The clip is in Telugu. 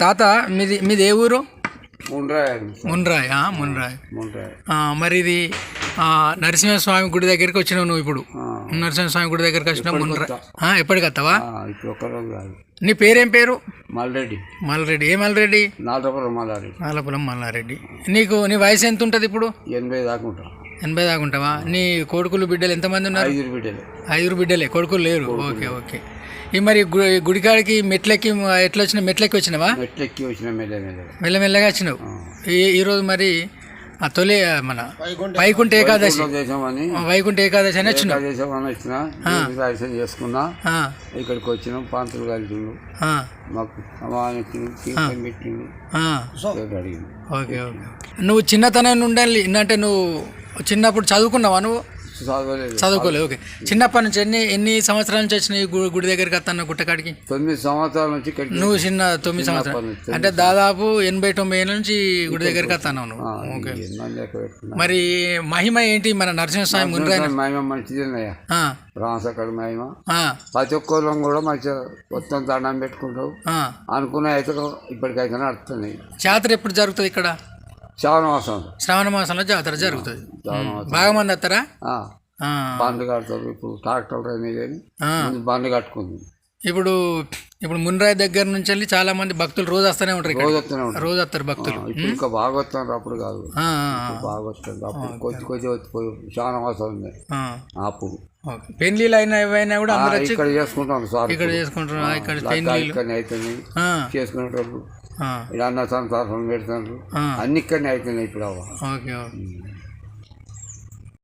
తాత మీది ఏ ఊరు? మున్రాయ్. మున్రాయ్. మరి ఇది నరసింహస్వామి గుడి దగ్గరికి వచ్చినావు నువ్వు ఇప్పుడు. నరసింహస్వామి గుడి దగ్గరికి వచ్చినావు మున్రాయ్. ఎప్పటికి వస్తావా? నీ పేరేం పేరు? మల్రెడ్డి. మల్రెడ్డి. ఏ మల్రెడ్డి? నాలపురం మల్లారెడ్డి. నీ వయసు ఎంత ఉంటుంది ఇప్పుడు? 80 దాకా ఉంటా. 80 దాకా ఉంటావా? నీ కొడుకులు బిడ్డలు ఎంతమంది ఉన్నారు? 5 బిడ్డలే. కొడుకులు లేరు. ఓకే. ఈ మరి గుడికాడికి మెట్లెక్కి ఎట్లా వచ్చినావు? మెట్లెక్కి వచ్చినావా? మెల్లమెల్లగా వచ్చినావు. ఈరోజు మరి తొలి మన వైకుంఠ ఏకాదశి అని వచ్చినావు. చేసుకున్నా. ఇక్కడికి వచ్చినాం. పంతులు కలిసిండు, మాకు పెట్టిండు. ఓకే. నువ్వు చిన్నతనం నుండి అంటే నువ్వు చిన్నప్పుడు చదువుకున్నావా? నువ్వు చదువుకోలేదు. ఓకే. చిన్నప్పటి నుంచి ఎన్ని సంవత్సరాల నుంచి వచ్చినాయి గుడి దగ్గరికి వస్తాను గుట్టకాడికి? 9 సంవత్సరాల నుంచి. నువ్వు 9 సంవత్సరాలు అంటే దాదాపు 80-90 ఏళ్ళ నుంచి గుడి దగ్గరికి వస్తాను నువ్వు. ఓకే. మరి మహిమ ఏంటి మన నరసింహస్వామి మున్రాయ్? మహిమ మంచిది రామసక్కడ మహిమ. ప్రతి ఒక్కరు కూడా మంచిగా మొత్తం దండం పెట్టుకుంటావు. అనుకున్న అయితే ఇప్పటికైతే నడుస్తున్నాయి. జాతర ఎప్పుడు జరుగుతుంది ఇక్కడ? శ్రావణ మాసంలో జాతర జరుగుతుంది. బాగా మంది వస్తారా? బండ్లు కడతారు. ఇప్పుడు ట్రాక్టర్ బండ్లు కట్టుకుంది. ఇప్పుడు మున్రాయ్ దగ్గర నుంచి వెళ్ళి చాలా మంది భక్తులు రోజు వస్తూనే ఉంటారు. రోజు వస్తారు భక్తులు. ఇంకా బాగా వస్తున్నారు. అప్పుడు కాదు, బాగా వస్తుంది. అప్పుడు కొద్ది వచ్చిపోయి చాలా మాసం ఉంది. అప్పుడు పెళ్లిళ్ళు అయినా ఏవైనా కూడా అందరూ ఇక్కడ చేసుకుంటాం. ఇక్కడ చేసుకుంటారు. ఇక్కడ అవుతుంది చేసుకునేటప్పుడు ఇక్కడ అన్న సంతాసం పెడతారు. అన్ని ఇక్కడనే అవుతున్నాయి ఇప్పుడు. ఓకే.